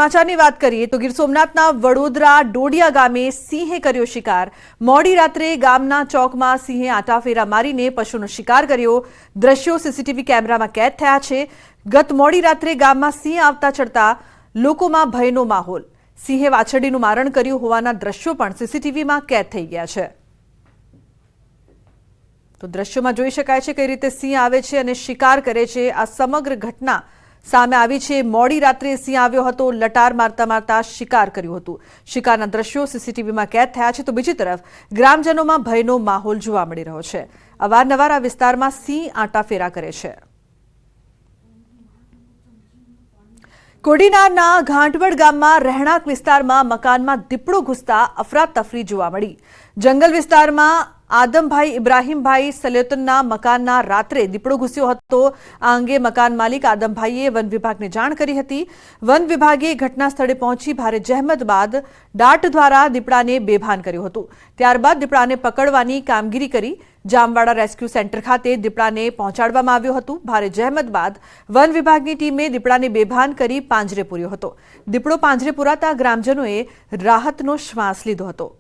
સમાચારની વાત કરીએ તો ગીર સોમનાથના વડોદરા ડોડિયા ગામે સિંહે કર્યો શિકાર। મોડી રાત્રે ગામના ચોકમાં સિંહે આટાફેરા મારીને પશુનો શિકાર કર્યો। દ્રશ્યો સીસીટીવી કેમેરામાં કેદ થયા છે। ગત મોડી રાત્રે ગામમાં સિંહ આવતા ચડતા લોકોમાં ભયનો માહોલ। સિંહે વાછરડીનું મારણ કર્યું હોવાના દ્રશ્યો પણ સીસીટીવીમાં કેદ થઈ ગયા છે। તો દ્રશ્યોમાં જોઈ શકાય છે કઈ રીતે સિંહ આવે છે અને શિકાર કરે છે। આ સમગ્ર ઘટના સામે આવી છે। મોડી રાત્રે સિંહ આવ્યો હતો, લટાર મારતા મારતા શિકાર કર્યું હતું। શિકારના દ્રશ્યો સીસીટીવીમાં કેદ થયા છે। તો બીજી તરફ ગ્રામજનોમાં ભયનો માહોલ જોવા મળી રહ્યો છે। અવારનવાર આ વિસ્તારમાં સિંહ આંટાફેરા કરે છે। કોડીનારના ઘાંટવડ ગામમાં રહેણાંક વિસ્તારમાં મકાનમાં દીપડો ઘૂસતા અફરાતફરી જોવા મળી। જંગલ વિસ્તારમાં આદમભાઈ ઇબ્રાહીમભાઈ સલેતનના મકાનના રાત્રે દીપડો ઘૂસ્યો હતો। આ અંગે મકાન માલિક આદમભાઈએ વન વિભાગને જાણ કરી હતી। વન વિભાગે ઘટના સ્થળે પહોંચી ભારે જહેમત બાદ દાટ દ્વારા દીપડાને બેભાન કર્યું હતું। ત્યારબાદ દીપડાને પકડવાની કામગીરી કરી જામવાડા રેસ્ક્યુ સેન્ટર ખાતે દીપડાને પહોંચાડવામાં આવ્યો હતો। ભારે જહેમત બાદ વન વિભાગની ટીમે દીપડાને બેભાન કરી પાંજરે પૂર્યો હતો। દીપડો પાંજરે પૂરાતા ગ્રામજનોએ રાહતનો શ્વાસ લીધો હતો।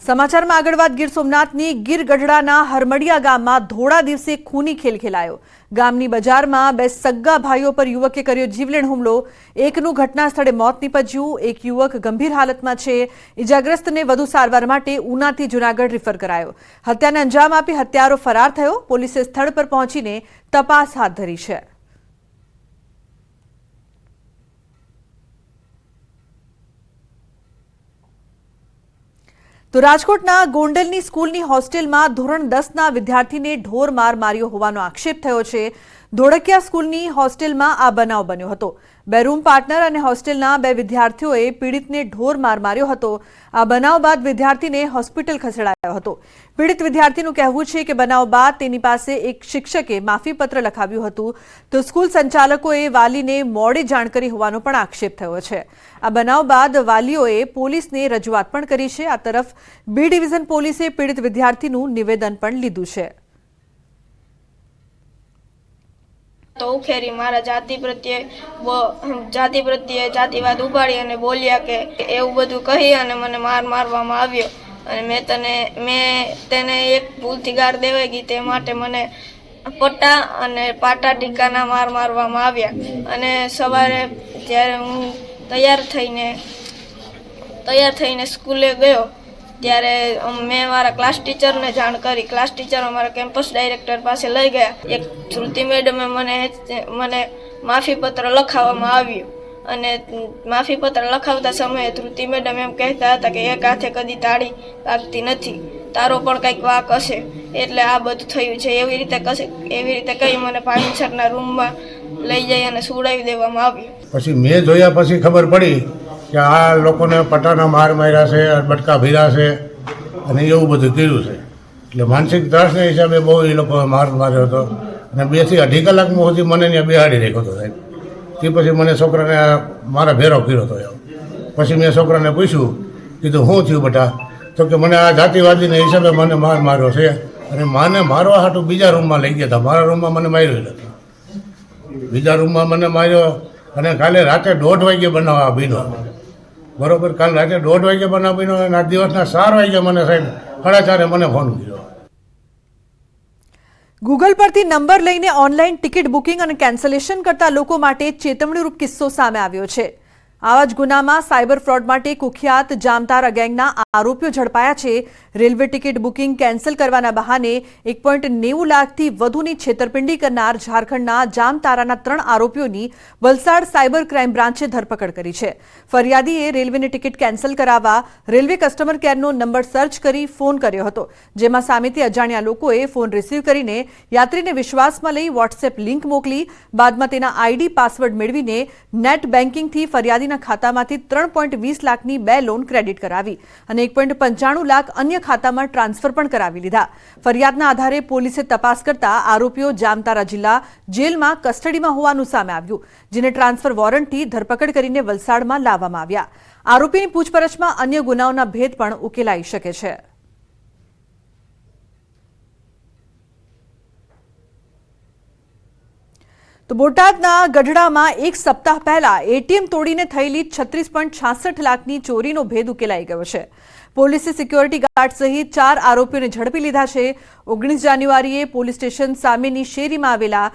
સમાચારમાં આગળ વાત ગીર સોમનાથની ગીર ગઢડાના હરમડિયા ગામમાં ધોળા દિવસે ખૂની ખેલ ખેલાયો। ગામની બજારમાં બે સગ્ગા ભાઈઓ પર યુવકે કર્યો જીવલેણ હુમલો। એકનું ઘટના સ્થળે મોત નીપજ્યું। એક યુવક ગંભીર હાલતમાં છે। ઇજાગ્રસ્તને વધુ સારવાર માટે ઉનાથી જૂનાગઢ રિફર કરાયો। હત્યાને અંજામ આપી હત્યારો ફરાર થયો। પોલીસે સ્થળ પર પહોંચીને તપાસ હાથ ધરી છે। તો રાજકોટના ગોંડલની સ્કૂલની હોસ્ટેલમાં ધોરણ 10ના વિદ્યાર્થીને ઢોર માર માર્યો હોવાનો આક્ષેપ થયો છે। ધોળકિયા સ્કૂલની હોસ્ટેલમાં આ બનાવ બન્યો હતો। બે રૂમ પાર્ટનર અને હોસ્ટેલના બે વિદ્યાર્થીઓએ પીડિતને ઢોર માર માર્યો હતો। આ બનાવ બાદ વિદ્યાર્થીને હોસ્પિટલ ખસેડાયો હતો। પીડિત વિદ્યાર્થીનું કહેવું છે કે બનાવ બાદ તેની પાસે એક શિક્ષકે માફીપત્ર લખાવ્યું હતું। તો સ્કૂલ સંચાલકોએ વાલીને મોડે જાણ કરી હોવાનો પણ આક્ષેપ થયો છે। આ બનાવ બાદ વાલીઓએ પોલીસને રજૂઆત પણ કરી છે। આ તરફ બી ડિવિઝન પોલીસે પીડિત વિદ્યાર્થીનું નિવેદન પણ લીધું છે। તો ઉખેરી મારા જાતિ પ્રત્યે જાતિવાદ ઉપાડી અને બોલ્યા કે એવું બધું કહી અને મને મારવામાં આવ્યો। અને મેં તેને એક ભૂલથી ગાર દેવાઈ ગઈ, તે માટે મને પટ્ટા અને પાટા ટીકાના મારવામાં આવ્યા। અને સવારે જ્યારે હું તૈયાર થઈને સ્કૂલે ગયો ત્યારે મેં મારા ક્લાસ ટીચરને જાણ કરી। ક્લાસ ટીચર અમારા કેમ્પસ ડાયરેક્ટર પાસે લઈ ગયા। એક શ્રુતિ મેડમે મને માફીપત્ર લખાવવામાં આવ્યું અને માફીપત્ર લખાવતા સમયે શ્રુતિ મેડમ એમ કહેતા હતા કે એક હાથે કદી તાળી વાગતી નથી, તારો પણ કંઈક વાંક હશે, એટલે આ બધું થયું છે। એવી રીતે કહી મને પાણીસરના રૂમમાં લઈ જઈ અને સુવડાવી દેવામાં આવ્યું। પછી મેં જોયા પછી ખબર પડી કે આ લોકોને પટાના માર માર્યા છે, બટકા ભીરા છે અને એવું બધું કર્યું છે। એટલે માનસિક ત્રાસના હિસાબે બહુ એ લોકોએ માર માર્યો હતો અને 2 થી 2.5 કલાકમાં સુધી મને ત્યાં બેહાડી રાખ્યો હતો સાહેબ। તે પછી મને છોકરાને મારા ભેરો કર્યો હતો। પછી મેં છોકરાને પૂછ્યું, કીધું શું થયું બેટા? તો કે મને આ જાતિવાદીના હિસાબે મને માર માર્યો છે અને માને મારવા હાટું બીજા રૂમમાં લઈ ગયા હતા। મારા રૂમમાં મને માર્યો નથી, બીજા રૂમમાં મને માર્યો। અને કાલે રાતે 1:30 વાગે બનાવવા બીનો, બરોબર? કાલે રાતે 1:30 વાગે બનાવ બીનો અને આ દિવસના 4 વાગે મને સાહેબ 4:30 મને ફોન કર્યો। ગૂગલ પરથી નંબર લઈને ઓનલાઈન ટિકિટ બુકિંગ અને કેન્સલેશન કરતા લોકો માટે ચેતવણીરૂપ કિસ્સો સામે આવ્યો છે। આવા જ ગુનામાં સાયબર ફ્રોડ માટે કુખ્યાત જામતારા ગેંગના આરોપીઓ ઝડપાયા છે। રેલવે ટિકિટ બુકિંગ કેન્સલ કરવાના બહાને 1.90 લાખથી વધુની છેતરપિંડી કરનાર ઝારખંડના જામતારાના 3 આરોપીઓની વલસાડ સાયબર ક્રાઇમ બ્રાન્ચે ધરપકડ કરી છે। ફરિયાદીએ રેલવેની ટિકિટ કેન્સલ કરાવવા રેલવે કસ્ટમર કેરનો નંબર સર્ચ કરી ફોન કર્યો હતો, જેમાં સામેથી અજાણ્યા લોકોએ ફોન રિસીવ કરીને યાત્રીને વિશ્વાસમાં લઈ વોટ્સએપ લિંક મોકલી। બાદમાં તેના આઈડી પાસવર્ડ મેળવીને નેટ બેન્કિંગથી ફરિયાદી ખાતામાંથી 3.20 લાખની 2 લોન ક્રેડિટ કરાવી અને 1.95 લાખ અન્ય ખાતામાં ટ્રાન્સફર પણ કરાવી લીધા। ફરિયાદના આધારે પોલીસે તપાસ કરતા આરોપીઓ જામતારા જિલ્લા જેલમાં કસ્ટડીમાં હોવાનું સામે આવ્યું, જેને ટ્રાન્સફર વોરંટથી ધરપકડ કરીને વલસાડમાં લાવવામાં આવ્યા। આરોપીની પૂછપરછમાં અન્ય ગુનાઓના ભેદ પણ ઉકેલાઈ શકે છે। તો બોટાદના ગઢડામાં એક સપ્તાહ પહેલા એટીએમ તોડીને થયેલી 36.66 લાખની ચોરીનો ભેદ ઉકેલાઈ ગયો છે. પોલીસે સિક્યોરિટી ગાર્ડ સહિત 4 આરોપીઓને ઝડપી લીધા છે. 19 જાન્યુઆરીએ પોલીસ સ્ટેશન સામેની શેરીમાં આવેલા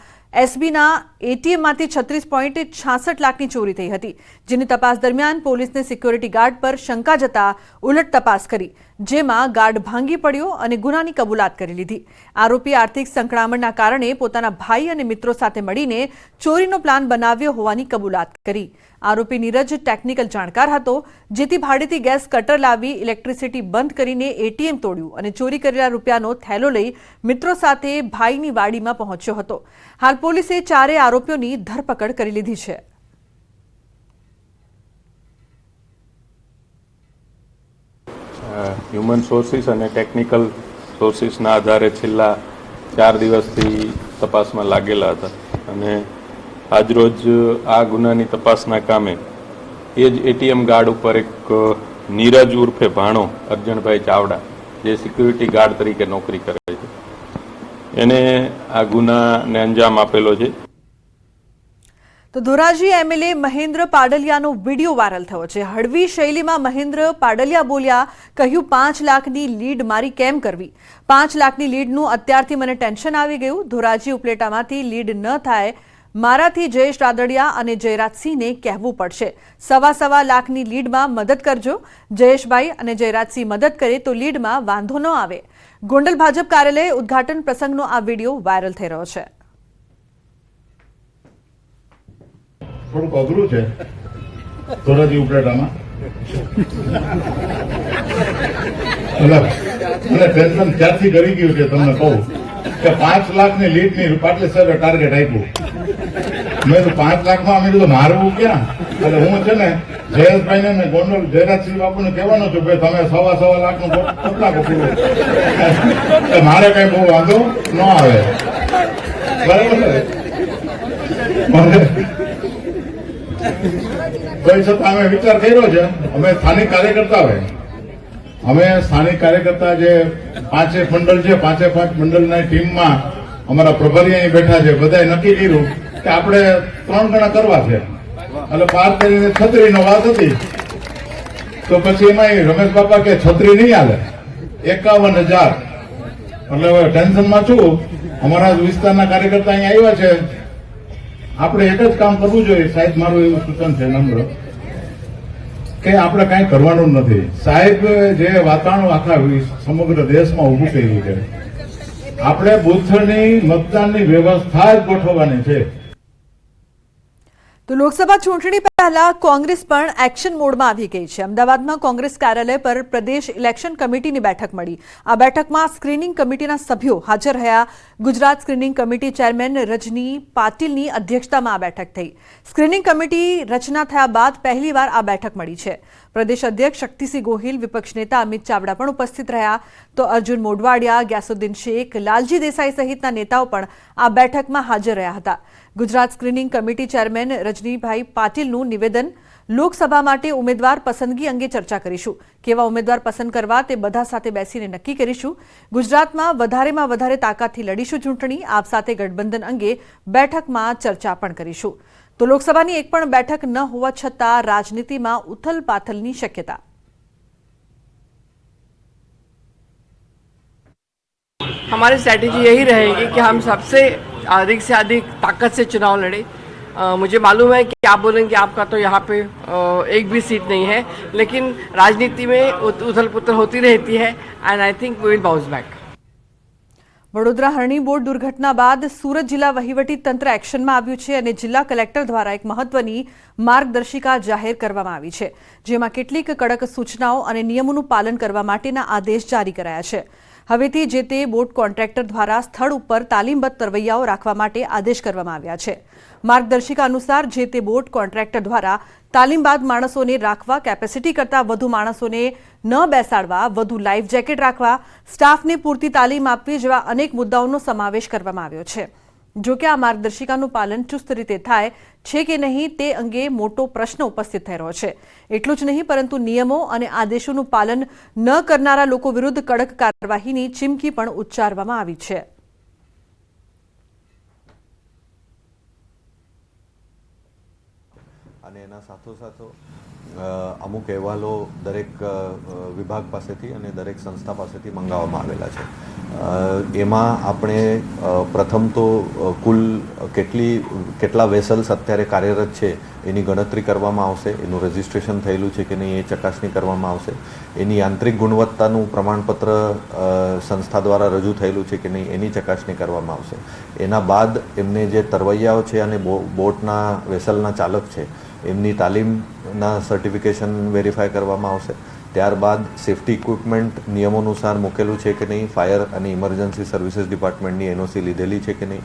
એસબીના એટીએમમાંથી 36.66 લાખની ચોરી થઈ હતી, જેની તપાસ દરમિયાન પોલીસને સિક્યોરિટી ગાર્ડ પર શંકા જતા ઉલટ તપાસ કરી, જેમાં ગાર્ડ ભાંગી પડ્યો અને ગુનાની કબૂલાત કરી લીધી. આરોપી આર્થિક સંકળામણના કારણે પોતાના ભાઈ અને મિત્રો સાથે મળીને ચોરીનો પ્લાન બનાવ્યો હોવાની કબૂલાત કરી. આરોપી નીરજ ટેકનિકલ જાણકાર હતો, જેથી ભાડેથી ગેસ કટર લાવી ઇલેક્ટ્રિસિટી બંધ કરીને એટીએમ તોડ્યું અને ચોરી કરેલા રૂપિયાનો થેલો લઈ મિત્રો સાથે ભાઈની વાડીમાં પહોંચ્યો હતો. હાલ પોલીસે 4 આરોપીઓની ધરપકડ કરી લીધી છે. હ્યુમન સોર્સિસ અને ટેકનિકલ સોર્સિસના આધારે છેલ્લા 4 દિવસથી તપાસમાં લાગેલા હતા અને આજરોજ આ ગુનાની તપાસના કામે એ જ એટીએમ ગાર્ડ ઉપર એક નીરજ ઉર્ફે ભાણો અર્જણભાઈ ચાવડા, જે સિક્યુરિટી ગાર્ડ તરીકે નોકરી કરે છે, એને આ ગુનાને અંજામ આપેલો છે. તો ધોરાજી એમએલએ મહેન્દ્ર પાડલિયાનો વિડીયો વાયરલ થયો છે. હળવી શૈલીમાં મહેન્દ્ર પાડલિયા બોલ્યા, કહ્યું 5 લાખની લીડ મારી કેમ કરવી? 5 લાખની લીડનું અત્યારથી મને ટેન્શન આવી ગયું. ધોરાજી ઉપલેટામાંથી લીડ ન થાય, મારાથી જયેશ રાદડિયા અને જયરાજસિંહને કહેવું પડશે. 1.25 લાખની લીડમાં મદદ કરજો. જયેશભાઈ અને જયરાજસિંહ મદદ કરે તો લીડમાં વાંધો ન આવે. ગોંડલ ભાજપ કાર્યાલય ઉદ્ઘાટન પ્રસંગનો આ વિડીયો વાયરલ થઈ રહ્યો છે. થોડુંક અઘરું છે ધોરાજી ઉપલેટામાં. મને ટેન્શન ક્યારથી કરી ગયું છે તમને કહું કે 5 લાખની લીડની પાટલી સાહેબે ટાર્ગેટ આપ્યું. મેં તો 5 લાખમાં અમે તો મારવું ક્યાં? એટલે હું છે ને જયેશભાઈને ને ગોંડલ જયરાજસિંહ બાપુને કહેવાનો છું કે તમે 1.25 લાખનું પોત નાખો પૂરું, મારે કઈ બહુ વાંધો ન આવે. બરાબર છે? કોઈ છતાં અમે વિચાર કર્યો છે, અમે સ્થાનિક કાર્યકર્તા જે 5 મંડળ છે, 5 મંડળના ટીમમાં અમારા પ્રભારી અહીં બેઠા છે, બધાએ નક્કી કર્યું કે આપણે 3 ગણા કરવા છે. એટલે પાર કરીને છત્રીનો વાત હતી, તો પછી એમાં રમેશ બાપા કે છત્રી નહીં હાલે, 51,000. એટલે હવે ટેન્શનમાં છું. અમારા વિસ્તારના કાર્યકર્તા અહીં આવ્યા છે. આપણે એક જ કામ કરવું જોઈએ સાહેબ, મારું એવું સૂચન છે નમ્ર, કે આપણે કાંઈ કરવાનું નથી. સાહેબ જે વાતાવરણ આખા સમગ્ર દેશમાં ઊભું કર્યું છે, આપણે બુથની મતદાનની વ્યવસ્થા જ ગોઠવવાની છે. તો લોકસભા ચૂંટણી પહેલા કોંગ્રેસ પણ એક્શન મોડમાં આવી ગઈ છે. અમદાવાદમાં કોંગ્રેસ કાર્યાલય પર પ્રદેશ ઇલેક્શન કમિટીની બેઠક મળી. આ બેઠકમાં સ્ક્રીનિંગ કમિટીના સભ્યો હાજર રહ્યા. ગુજરાત સ્ક્રીનિંગ કમિટી ચેરમેન રજની પાટીલની અધ્યક્ષતામાં આ બેઠક થઈ. સ્ક્રીનિંગ કમિટી રચના થયા બાદ પહેલીવાર આ બેઠક મળી છે. પ્રદેશ અધ્યક્ષ શક્તિસિંહ ગોહિલ, વિપક્ષ નેતા અમિત ચાવડા પણ ઉપસ્થિત રહ્યા. તો અર્જુન મોઢવાડિયા, ગ્યાસુદ્દીન શેખ, લાલજી દેસાઈ સહિતના નેતાઓ પણ આ બેઠકમાં હાજર રહ્યા હતા. Gujarat screening committee chairman Rajnibhai પાટીલનું નિવેદન, લોકસભા માટે ઉમેદવાર પસંદગી અંગે ચર્ચા કરીશું. કેવા ઉમેદવાર પસંદ કરવા તે બધા સાથે બેસીને નક્કી કરીશું. ગુજરાતમાં વધારેમાં વધારે તાકાતથી લડીશું ચૂંટણી. આપ સાથે ગઠબંધન અંગે બેઠકમાં ચર્ચા પણ કરીશું. તો લોકસભાની એક પણ બેઠક ન હોવા છતાં રાજનીતિમાં ઉથલપાથલની શક્યતા. हमारी स्ट्रैटेजी यही रहेगी कि हम सबसे अधिक से अधिक ताकत से चुनाव लड़े. मुझे मालूम है कि आप बोलेंगे आपका तो यहाँ पे एक भी सीट नहीं है, लेकिन राजनीति में उथल पुथल होती रहती है and I think we will bounce back. Vadodara Harni boat દુર્ઘટના બાદ સુરત જિલ્લા વહીવટી તંત્ર એક્શનમાં આવ્યું છે અને જિલ્લા કલેક્ટર દ્વારા એક મહત્વની માર્ગદર્શિકા જાહેર કરવામાં આવી છે, જેમાં કેટલીક કડક સૂચનાઓ અને નિયમોનું પાલન કરવા માટેના આદેશ જારી કરાયા છે. હવેથી જે તે બોટ કોન્ટ્રાક્ટર દ્વારા સ્થળ ઉપર તાલીમબદ્ધ તરવૈયાઓ રાખવા માટે આદેશ કરવામાં આવ્યા છે. માર્ગદર્શિકા અનુસાર જે તે બોટ કોન્ટ્રાક્ટર દ્વારા તાલીમબાદ માણસોને રાખવા, કેપેસિટી કરતાં વધુ માણસોને ન બેસાડવા, વધુ લાઈફ જેકેટ રાખવા, સ્ટાફને પૂરતી તાલીમ આપવી જેવા અનેક મુદ્દાઓનો સમાવેશ કરવામાં આવ્યો છે. જો કે આ માર્ગદર્શિકાનું પાલન ચુસ્ત રીતે થાય છે કે નહીં તે અંગે મોટો પ્રશ્ન ઉપસ્થિત થઈ રહ્યો છે. એટલું જ નહીં, પરંતુ નિયમો અને આદેશોનું પાલન ન કરનારા લોકો વિરુદ્ધ કડક કાર્યવાહીની ચીમકી પણ ઉચ્ચારવામાં આવી છે. અને એના સાથોસાથ અમુક અહેવાલો દરેક વિભાગ પાસેથી અને દરેક સંસ્થા પાસેથી મંગાવવામાં આવેલા છે. એમાં આપણે પ્રથમ તો કુલ કેટલા વેસલ્સ અત્યારે કાર્યરત છે એની ગણતરી કરવામાં આવશે, એનું રજિસ્ટ્રેશન થયેલું છે કે નહીં એ ચકાસણી કરવામાં આવશે, એની આંતરિક ગુણવત્તાનું પ્રમાણપત્ર સંસ્થા દ્વારા રજૂ થયેલું છે કે નહીં એની ચકાસણી કરવામાં આવશે. એના બાદ એમને જે તરવૈયાઓ છે અને બોટના વેસલના ચાલક છે એમની તાલીમના સર્ટિફિકેશન વેરીફાઈ કરવામાં આવશે. ત્યારબાદ સેફ્ટી ઇક્વિપમેન્ટ નિયમો અનુસાર મૂકેલું છે કે નહીં, ફાયર અને ઇમરજન્સી સર્વિસીસ ડિપાર્ટમેન્ટની એનઓસી લીધેલી છે કે નહીં,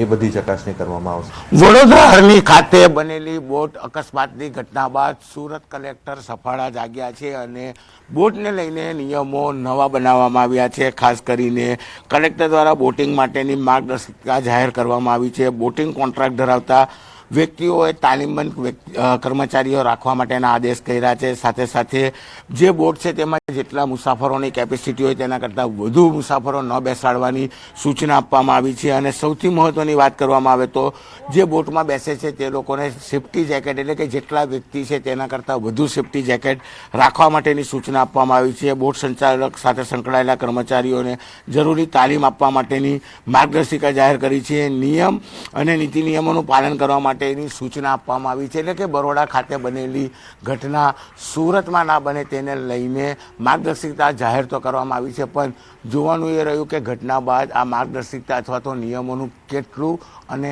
એ બધી ચકાસણી કરવામાં આવશે. વડોદરા હરણી ખાતે બનેલી બોટ અકસ્માતની ઘટના બાદ સુરત કલેક્ટર સફાળા જાગ્યા છે અને બોટને લઈને નિયમો નવા બનાવવામાં આવ્યા છે. ખાસ કરીને કલેક્ટર દ્વારા બોટિંગ માટેની માર્ગદર્શિકા જાહેર કરવામાં આવી છે. બોટિંગ કોન્ટ્રાક્ટ ધરાવતા વ્યક્તિઓએ તાલીમબંધ કર્મચારીઓ રાખવા માટેના આદેશ કર્યા છે. સાથે સાથે જે બોટ છે તેમાં જેટલા મુસાફરોની કેપેસિટી હોય તેના કરતાં વધુ મુસાફરો ન બેસાડવાની સૂચના આપવામાં આવી છે. અને સૌથી મહત્ત્વની વાત કરવામાં આવે તો જે બોટમાં બેસે છે તે લોકોને સેફ્ટી જેકેટ એટલે કે જેટલા વ્યક્તિ છે તેના કરતાં વધુ સેફ્ટી જેકેટ રાખવા માટેની સૂચના આપવામાં આવી છે. બોટ સંચાલક સાથે સંકળાયેલા કર્મચારીઓને જરૂરી તાલીમ આપવા માટેની માર્ગદર્શિકા જાહેર કરી છે. નિયમ અને નીતિ નિયમોનું પાલન કરવા માટેની સૂચના આપવામાં આવી છે. એટલે કે બરોડા ખાતે બનેલી ઘટના સુરતમાં ના બને તેને લઈને માર્ગદર્શિકા જાહેર તો કરવામાં આવી છે, પણ જોવાનું એ રહ્યું કે ઘટના બાદ આ માર્ગદર્શિકા અથવા તો નિયમોનું કેટલું અને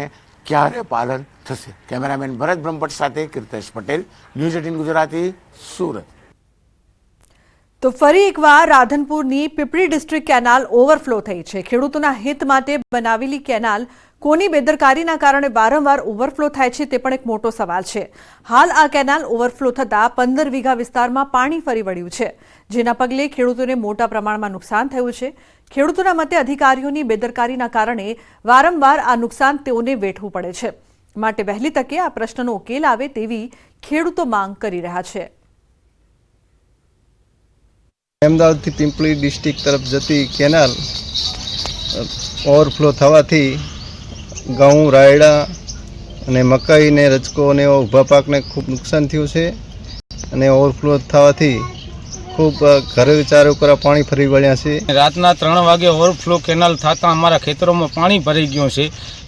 ક્યારે પાલન થશે. કેમેરામેન ભરત બ્રહ્મભટ્ટ સાથે કીર્તેશ પટેલ, ન્યૂઝ 18 ગુજરાતી, સુરત. તો ફરી એકવાર રાધનપુરની પીપળી ડિસ્ટ્રિક્ટ કેનાલ ઓવરફ્લો થઈ છે. ખેડૂતોના હિત માટે બનાવેલી કેનાલ કોની બેદરકારીના કારણે વારંવાર ઓવરફ્લો થાય છે તે પણ એક મોટો સવાલ છે. હાલ આ કેનાલ ઓવરફ્લો થતાં 15 વીઘા વિસ્તારમાં પાણી ફરી વળ્યું છે, જેના પગલે ખેડૂતોને મોટા પ્રમાણમાં નુકસાન થયું છે. ખેડૂતોના મતે અધિકારીઓની બેદરકારીના કારણે વારંવાર આ નુકસાન તેઓને વેઠવું પડે છે. માટે વહેલી તકે આ પ્રશ્નનો ઉકેલ આવે તેવી ખેડૂતો માંગ કરી રહ્યા છે. અમદાવાદથી પિંપળી ડિસ્ટ્રિક્ટ તરફ જતી કેનાલ ઓવરફ્લો થવાથી ઘઉં, રાયડા અને મકાઈ ને રચકો અને ઊભા પાકને ખૂબ નુકસાન થયું છે. અને ઓવરફ્લો થવાથી ખૂબ ઘરે ચારે ઉપર પાણી ફરી વળ્યા છે. રાતના 3 વાગે ઓવરફ્લો કેનાલ થતાં અમારા ખેતરોમાં પાણી ભરાઈ ગયું છે,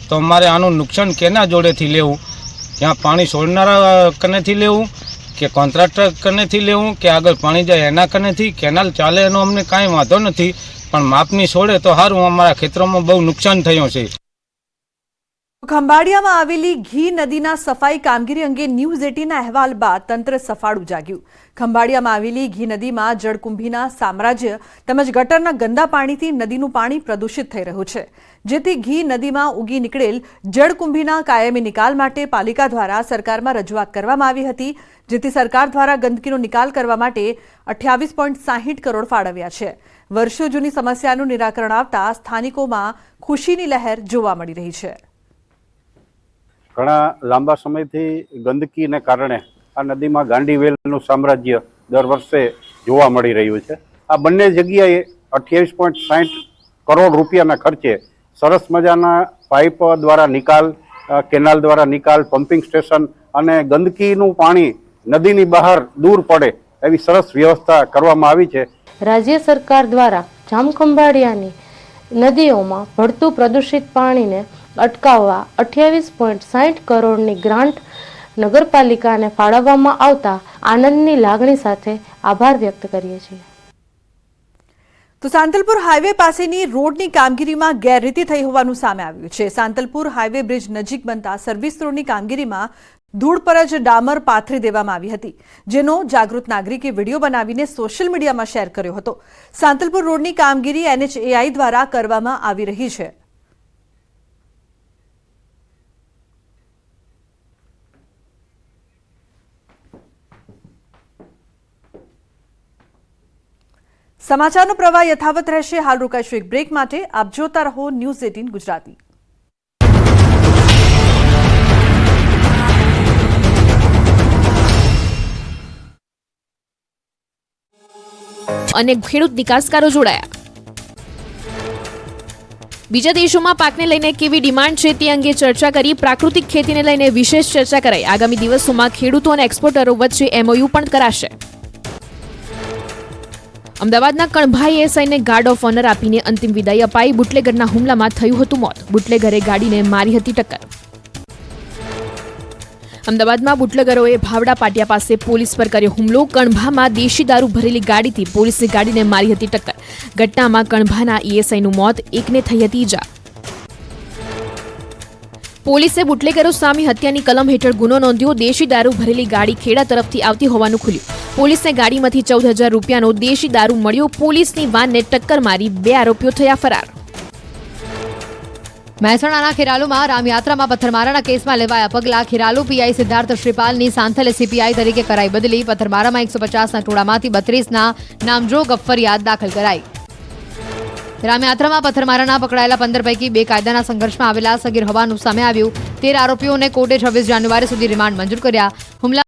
તો અમારે આનું નુકસાન કેના જોડેથી લેવું? ત્યાં પાણી છોડનારા કનેથી લેવું કે કોન્ટ્રાક્ટર કનેથી લેવું કે આગળ પાણી જાય એના કનેથી? કેનાલ ચાલે એનો અમને કાંઈ વાંધો નથી, પણ માપની છોડે તો સારું. અમારા ખેતરોમાં બહુ નુકસાન થયું છે. ખંભાળિયામાં આવેલી ઘી નદીના સફાઈ કામગીરી અંગે ન્યૂઝ 18ના અહેવાલ બાદ તંત્ર સફાળું જાગ્યું. ખંભાળિયામાં આવેલી ઘી નદીમાં જળકુંભીના સામ્રાજ્ય તેમજ ગટરના ગંદા પાણીથી નદીનું પાણી પ્રદૂષિત થઈ રહ્યું છે, જેથી ઘી નદીમાં ઉગી નીકળેલ જળકુંભીના કાયમી નિકાલ માટે પાલિકા દ્વારા સરકારમાં રજૂઆત કરવામાં આવી હતી, જેથી સરકાર દ્વારા ગંદકીનો નિકાલ કરવા માટે 28.60 કરોડ ફાળવ્યા છે. વર્ષો જૂની સમસ્યાનું નિરાકરણ આવતા સ્થાનિકોમાં ખુશીની લહેર જોવા મળી રહી છે. ઘણા લાંબા સમયથી ગંદકીને કારણે આ નદીમાં ગાંડીવેલનું સામ્રાજ્ય દર વર્ષે જોવા મળી રહ્યું છે. આ બંને જગ્યાએ 28.60 કરોડ રૂપિયાના ખર્ચે સરસ મજાના પાઇપ દ્વારા નિકાલ, કેનાલ દ્વારા નિકાલ, પમ્પિંગ સ્ટેશન અને ગંદકીનું પાણી નદીની બહાર દૂર પડે એવી સરસ વ્યવસ્થા કરવામાં આવી છે. રાજ્ય સરકાર દ્વારા જામખંભાળિયાની નદીઓમાં ભળતું પ્રદૂષિત પાણીને અટકાવવા 28.60 કરોડની ગ્રાન્ટ નગરપાલિકાને ફાળવવામાં આવતા આનંદની લાગણી સાથે આભાર વ્યક્ત કરીએ છીએ. તો સાંતલપુર હાઈવે પાસેની રોડની કામગીરીમાં ગેરરીતિ થઈ હોવાનું સામે આવ્યું છે. સાંતલપુર હાઈવે બ્રિજ નજીક બનતા સર્વિસ રોડની કામગીરીમાં ધૂળ પર જ ડામર પાથરી દેવામાં આવી હતી, જેનો જાગૃત નાગરિકે વિડીયો બનાવીને સોશિયલ મીડિયામાં શેર કર્યો હતો. સાંતલપુર રોડની કામગીરી NHAI દ્વારા કરવામાં આવી રહી છે. સમાચારનો પ્રવાહ યથાવત રહેશે. હાલ રોકાઈશું એક બ્રેક માટે. આપ જોતા રહો ન્યૂઝ 18 ગુજરાતી. અને ખેડૂત નિકાસકારો જોડાયા. બીજા દેશોમાં પાકને લઈને કેવી ડિમાન્ડ છે તે અંગે ચર્ચા કરી. પ્રાકૃતિક ખેતીને લઈને વિશેષ ચર્ચા કરાઈ. આગામી દિવસોમાં ખેડૂતો અને એક્સપોર્ટરો વચ્ચે MOU પણ કરાશે. અમદાવાદના કણભા એએસઆઈને ગાર્ડ ઓફ ઓનર આપીને અંતિમ વિદાય અપાઈ. બુટલેગરના હુમલામાં થયું હતું મોત. બુટલેગરે ગાડીને મારી હતી ટક્કર. અમદાવાદમાં બુટલેગરોએ ભાવડા પાટિયા પાસે પોલીસ પર કર્યો હુમલો. કણભામાં દેશી દારૂ ભરેલી ગાડીથી પોલીસની ગાડીને મારી હતી ટક્કર. ઘટનામાં કણભાના એએસઆઈનું મોત, એકને થઈ હતી ઈજા. પોલીસે બુટલેગરો સામે હત્યાની કલમ હેઠળ ગુનો નોંધ્યો. દેશી દારૂ ભરેલી ગાડી ખેડા તરફથી આવતી હોવાનું ખુલ્યું. પોલીસને ગાડીમાંથી 14,000 રૂપિયાનો દેશી દારૂ મળ્યો. પોલીસની વાનને ટક્કર મારી 2 આરોપીઓ થયા ફરાર. મહેસાણાના ખેરાલુમાં રામયાત્રામાં પથ્થરમારાના કેસમાં લેવાયા પગલાં. ખેરાલુ પીઆઈ સિદ્ધાર્થ શ્રીપાલની સાંથલે સીપીઆઈ તરીકે કરાઈ બદલી. પથ્થરમારામાં 150ના ટોળામાંથી 32ના નામજોગ ફરિયાદ દાખલ કરાઈ. રામયાત્રામાં પથ્થરમારાના પકડાયેલા 15 પૈકી 2 કાયદાના સંઘર્ષમાં આવેલા સગીર હોવાનું સામે આવ્યું. 13 આરોપીઓને કોર્ટે 26 જાન્યુઆરી સુધી રિમાન્ડ મંજૂર કર્યા. હુમલા